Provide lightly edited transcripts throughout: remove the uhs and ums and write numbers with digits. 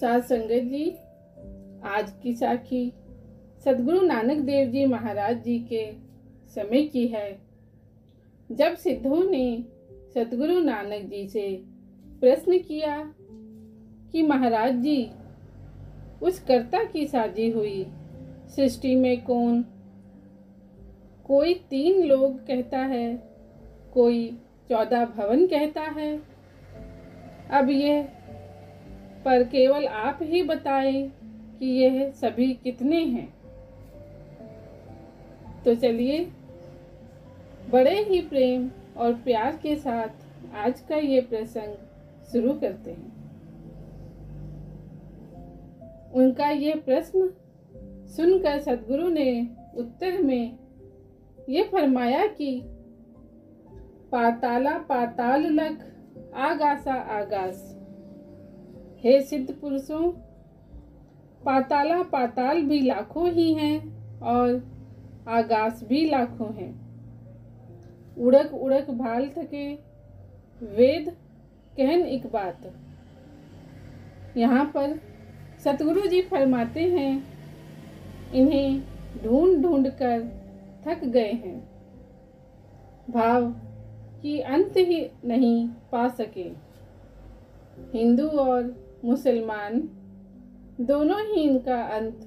साध संगत जी, आज की साखी सद्गुरु नानक देव जी महाराज जी के समय की है, जब सिद्धों ने सद्गुरु नानक जी से प्रश्न किया कि महाराज जी, उस कर्ता की साजी हुई सृष्टि में कौन? कोई 3 लोग कहता है, कोई 14 भवन कहता है। अब यह पर केवल आप ही बताएं कि यह सभी कितने हैं। तो चलिए बड़े ही प्रेम और प्यार के साथ आज का ये प्रसंग शुरू करते हैं। उनका ये प्रश्न सुनकर सद्गुरु ने उत्तर में ये फरमाया कि पाताला पाताल लख आगासा आगास। हे सिद्ध पुरुषों, पाताला पाताल भी लाखों ही हैं और आगास भी लाखों हैं। उड़क उड़क भाल थके वेद कहन एक बात। यहाँ पर सतगुरु जी फरमाते हैं, इन्हें ढूंढ ढूंढ कर थक गए हैं, भाव कि अंत ही नहीं पा सके। हिंदू और मुसलमान दोनों ही इनका अंत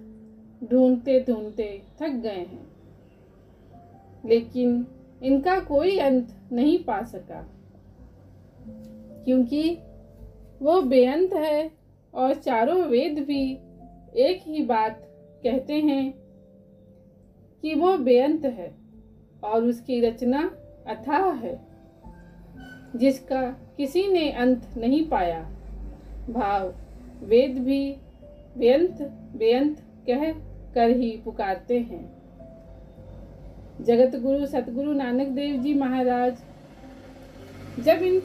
ढूंढते ढूंढते थक गए हैं, लेकिन इनका कोई अंत नहीं पा सका, क्योंकि वो बेअंत है और चारों वेद भी एक ही बात कहते हैं कि वो बेअंत है और उसकी रचना अथाह है, जिसका किसी ने अंत नहीं पाया। भाव वेद भी बेअंत बेअंत कह कर ही पुकारते हैं। जगत गुरु सतगुरु नानक देव जी महाराज जब इन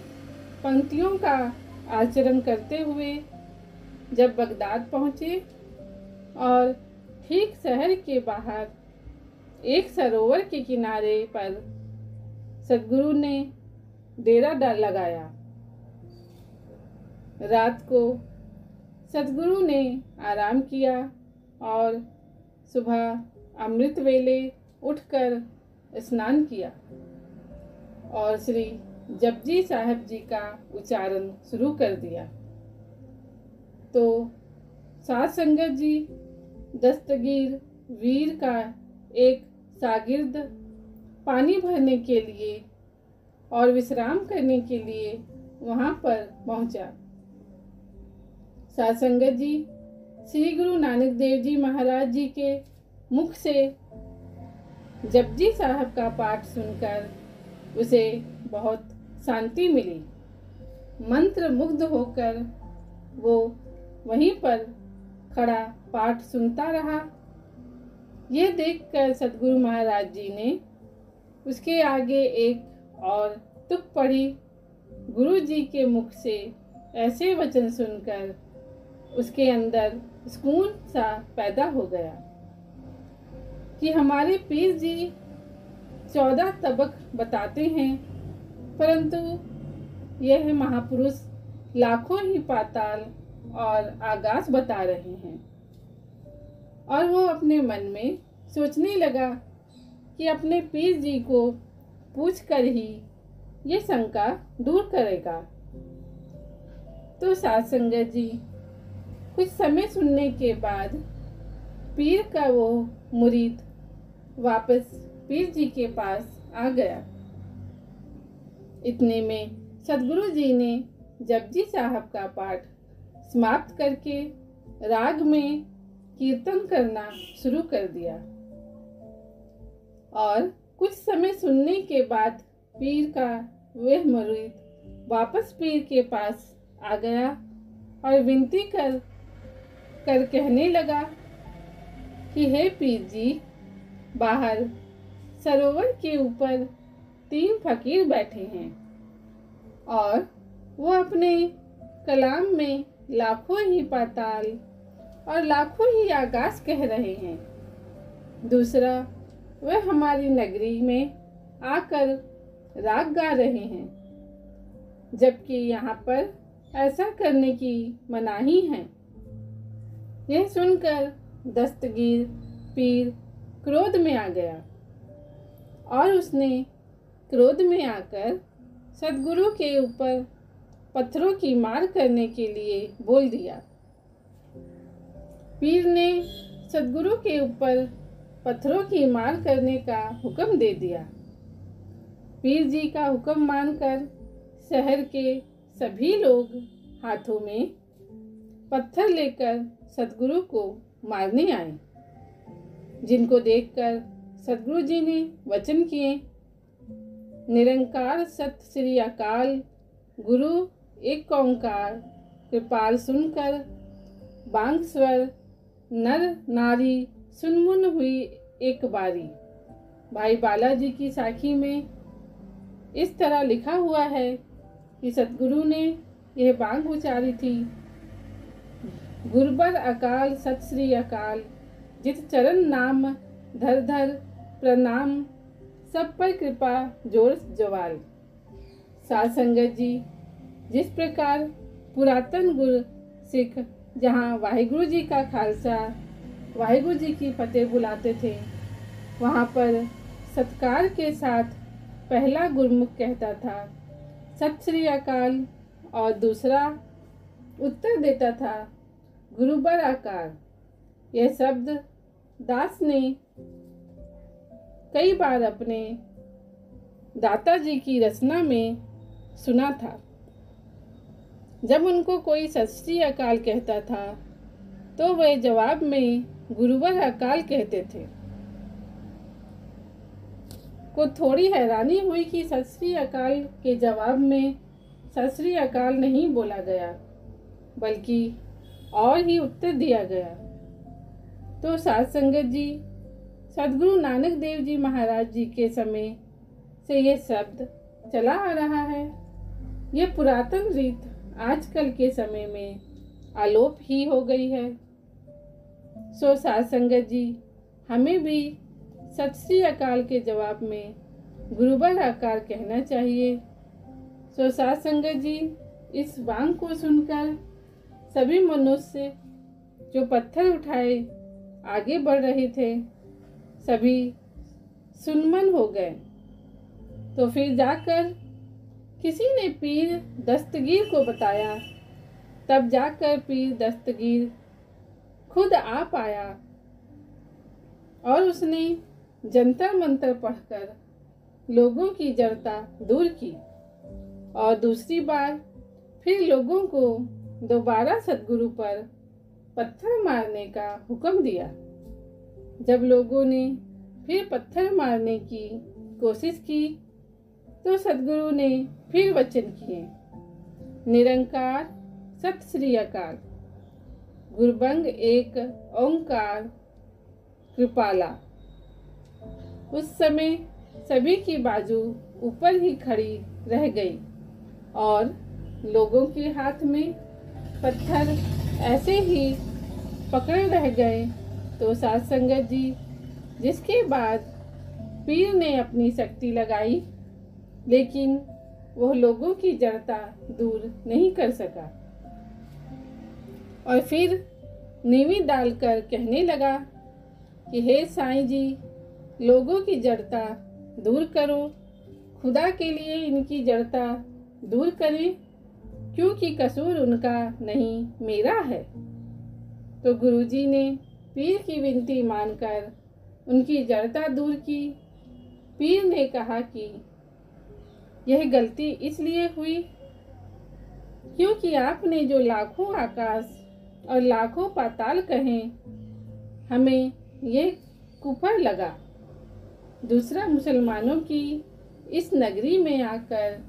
पंक्तियों का आचरण करते हुए जब बगदाद पहुँचे और ठीक शहर के बाहर एक सरोवर के किनारे पर सद्गुरु ने डेरा लगाया। रात को सद्गुरु ने आराम किया और सुबह अमृत वेले उठकर स्नान किया और श्री जपजी साहब जी का उच्चारण शुरू कर दिया। तो साध संगत जी, दस्तगीर वीर का एक शागिर्द पानी भरने के लिए और विश्राम करने के लिए वहां पर पहुंचा। साध संगत जी, श्री गुरु नानक देव जी महाराज जी के मुख से जपजी साहब का पाठ सुनकर उसे बहुत शांति मिली। मंत्र मुग्ध होकर वो वहीं पर खड़ा पाठ सुनता रहा। यह देखकर सद्गुरु महाराज जी ने उसके आगे एक और तुक पढ़ी। गुरु जी के मुख से ऐसे वचन सुनकर उसके अंदर सुकून सा पैदा हो गया कि हमारे पीर जी 14 तबक बताते हैं, परंतु यह महापुरुष लाखों ही पाताल और आगास बता रहे हैं। और वो अपने मन में सोचने लगा कि अपने पीर जी को पूछ कर ही ये शंका दूर करेगा। तो साध संगत जी, कुछ समय सुनने के बाद पीर का वो मुरीद वापस पीर जी के पास आ गया। इतने में सद्गुरु जी ने जपजी साहब का पाठ समाप्त करके राग में कीर्तन करना शुरू कर दिया और कुछ समय सुनने के बाद पीर का वह मुरीद वापस पीर के पास आ गया और विनती कर कहने लगा कि हे पीर जी, बाहर सरोवर के ऊपर 3 फकीर बैठे हैं और वो अपने कलाम में लाखों ही पाताल और लाखों ही आकाश कह रहे हैं। दूसरा, वह हमारी नगरी में आकर राग गा रहे हैं, जबकि यहाँ पर ऐसा करने की मनाही है। यह सुनकर दस्तगीर पीर क्रोध में आ गया और उसने क्रोध में आकर सद्गुरु के ऊपर पत्थरों की मार करने के लिए बोल दिया। पीर ने सद्गुरु के ऊपर पत्थरों की मार करने का हुक्म दे दिया। पीर जी का हुक्म मानकर शहर के सभी लोग हाथों में पत्थर लेकर सद्गुरु को मारने आए, जिनको देखकर सद्गुरु जी ने वचन किए, निरंकार सत श्री अकाल गुरु एक ओंकार कृपाल सुनकर बांग स्वर नर नारी सुनमुन हुई एक बारी। भाई बालाजी की साखी में इस तरह लिखा हुआ है कि सद्गुरु ने यह बांग उचारी थी, गुरबर अकाल सत श्री अकाल जित चरण नाम धर धर प्रणाम सब पर कृपा जोर जवाल। साध संगत जी, जिस प्रकार पुरातन गुर सिख जहाँ वाहिगुरु जी का खालसा वाहिगुरु जी की फतेह बुलाते थे, वहाँ पर सत्कार के साथ पहला गुरमुख कहता था सत श्री अकाल और दूसरा उत्तर देता था गुरुबर आकार। यह शब्द दास ने कई बार अपने दाता जी की रचना में सुना था। जब उनको कोई सत श्री अकाल कहता था तो वे जवाब में गुरुवर अकाल कहते थे। को थोड़ी हैरानी हुई कि सत श्री अकाल के जवाब में सत श्री अकाल नहीं बोला गया, बल्कि और ही उत्तर दिया गया। तो साध संगत जी, सद्गुरु नानक देव जी महाराज जी के समय से यह शब्द चला आ रहा है। यह पुरातन रीत आजकल के समय में आलोप ही हो गई है। सो साध संगत जी, हमें भी सत श्री अकाल के जवाब में गुरुबर आकार कहना चाहिए। सो साध संगत जी, इस बांग को सुनकर सभी मनुष्य जो पत्थर उठाए आगे बढ़ रहे थे, सभी सुनमन हो गए। तो फिर जाकर किसी ने पीर दस्तगीर को बताया, तब जाकर पीर दस्तगीर खुद आ पाया और उसने जंतर मंतर पढ़कर लोगों की जड़ता दूर की और दूसरी बार फिर लोगों को दोबारा सद्गुरु पर पत्थर मारने का हुक्म दिया। जब लोगों ने फिर पत्थर मारने की कोशिश की तो सद्गुरु ने फिर वचन किए, निरंकार सत श्री अकाल गुरबंग एक ओंकार कृपाला। उस समय सभी की बाजू ऊपर ही खड़ी रह गई और लोगों के हाथ में पत्थर ऐसे ही पकड़े रह गए। तो साध संगत जी, जिसके बाद पीर ने अपनी शक्ति लगाई, लेकिन वह लोगों की जड़ता दूर नहीं कर सका और फिर नीवी डालकर कहने लगा कि हे साईं जी, लोगों की जड़ता दूर करो, खुदा के लिए इनकी जड़ता दूर करें, क्योंकि कसूर उनका नहीं मेरा है। तो गुरुजी ने पीर की विनती मानकर उनकी जड़ता दूर की। पीर ने कहा कि यह गलती इसलिए हुई क्योंकि आपने जो लाखों आकाश और लाखों पाताल कहे, हमें यह कुफर लगा। दूसरा, मुसलमानों की इस नगरी में आकर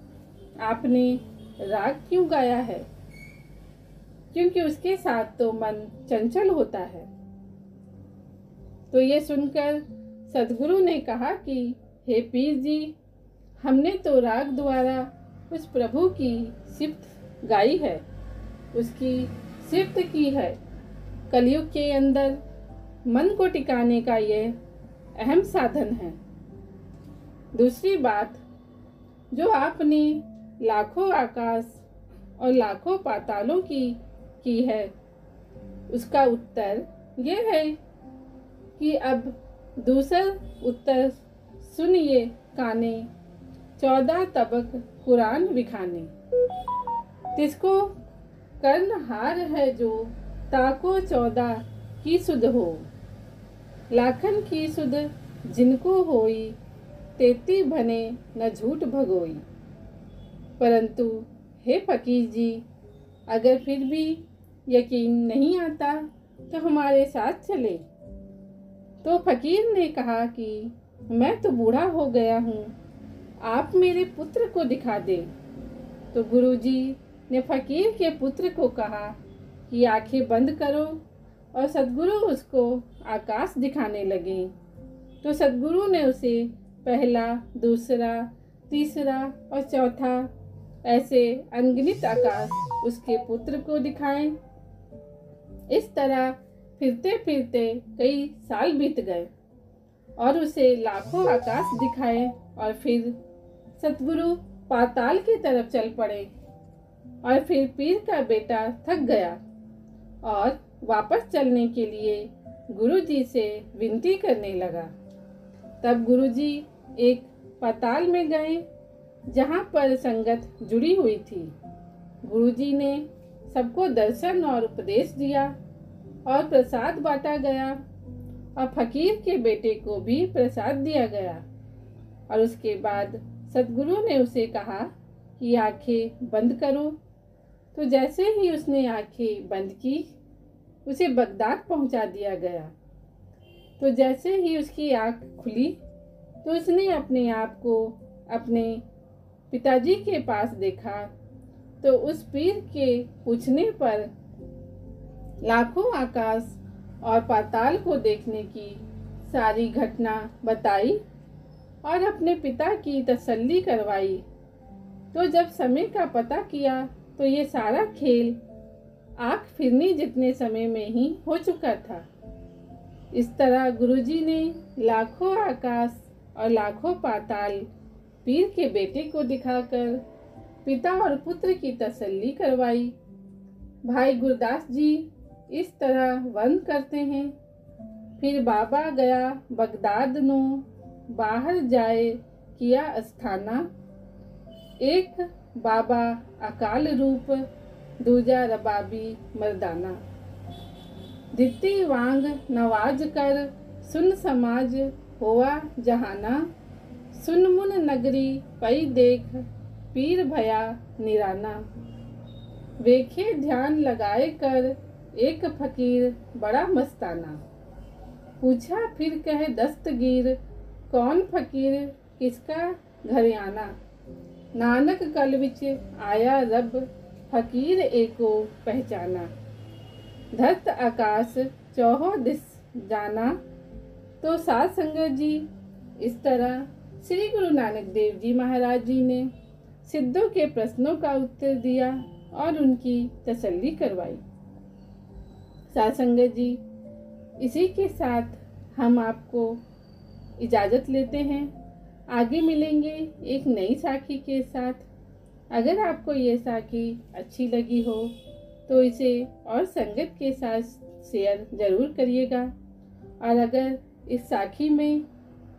आपने राग क्यों गाया है? क्योंकि उसके साथ तो मन चंचल होता है। तो ये सुनकर सद्गुरु ने कहा कि हे पीर जी, हमने तो राग द्वारा उस प्रभु की सिफ्त गाई है, उसकी सिफ्त की है। कलयुग के अंदर मन को टिकाने का यह अहम साधन है। दूसरी बात, जो आपने लाखों आकाश और लाखों पातालों की है, उसका उत्तर यह है कि अब दूसरा उत्तर सुनिए काने, 14 तबक कुरान विखाने। तिसको कर्ण हार है जो, ताको 14 की सुध हो। लाखन की सुध जिनको होई, 33 भने न झूठ भगोई। परंतु हे फकीर जी, अगर फिर भी यकीन नहीं आता तो हमारे साथ चले। तो फकीर ने कहा कि मैं तो बूढ़ा हो गया हूँ, आप मेरे पुत्र को दिखा दे। तो गुरुजी ने फकीर के पुत्र को कहा कि आंखें बंद करो, और सद्गुरु उसको आकाश दिखाने लगे। तो सद्गुरु ने उसे पहला, दूसरा, तीसरा और चौथा ऐसे अनगिनत आकाश उसके पुत्र को दिखाए। इस तरह फिरते फिरते कई साल बीत गए और उसे लाखों आकाश दिखाए, और फिर सतगुरु पाताल की तरफ चल पड़े। और फिर पीर का बेटा थक गया और वापस चलने के लिए गुरुजी से विनती करने लगा। तब गुरुजी एक पाताल में गए जहाँ पर संगत जुड़ी हुई थी। गुरुजी ने सबको दर्शन और उपदेश दिया और प्रसाद बांटा गया, और फकीर के बेटे को भी प्रसाद दिया गया। और उसके बाद सतगुरु ने उसे कहा कि आंखें बंद करो। तो जैसे ही उसने आंखें बंद की, उसे बगदाद पहुंचा दिया गया। तो जैसे ही उसकी आंख खुली तो उसने अपने आप को अपने पिताजी के पास देखा। तो उस पीर के पूछने पर लाखों आकाश और पाताल को देखने की सारी घटना बताई और अपने पिता की तसल्ली करवाई। तो जब समय का पता किया तो ये सारा खेल आँख फिरने जितने समय में ही हो चुका था। इस तरह गुरुजी ने लाखों आकाश और लाखों पाताल पीर के बेटे को दिखाकर पिता और पुत्र की तसल्ली करवाई। भाई गुरदास जी इस तरह वर्णन करते हैं। फिर बाबा गया बगदाद नो, बाहर जाए किया अस्थाना। एक बाबा अकाल रूप, दूजा रबाबी मर्दाना। दित्ती वांग नवाज कर, सुन समाज होवा जहाना। सुन मुन नगरी पई देख, पीर भया निराना। वेखे ध्यान लगाए कर, एक फकीर बड़ा मस्ताना। पूछा फिर कहे दस्तगीर, कौन फकीर किसका घर आना। नानक कल विच आया रब, फकीर एको पहचाना। धरत आकाश चौहो दिस जाना। तो साध संगत जी, इस तरह श्री गुरु नानक देव जी महाराज जी ने सिद्धों के प्रश्नों का उत्तर दिया और उनकी तसल्ली करवाई। साध संगत जी, इसी के साथ हम आपको इजाज़त लेते हैं। आगे मिलेंगे एक नई साखी के साथ। अगर आपको ये साखी अच्छी लगी हो तो इसे और संगत के साथ शेयर ज़रूर करिएगा। और अगर इस साखी में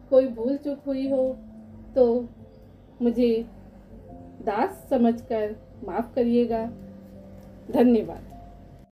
कोई भूल चूक हुई हो तो मुझे दास समझकर माफ़ करिएगा। धन्यवाद।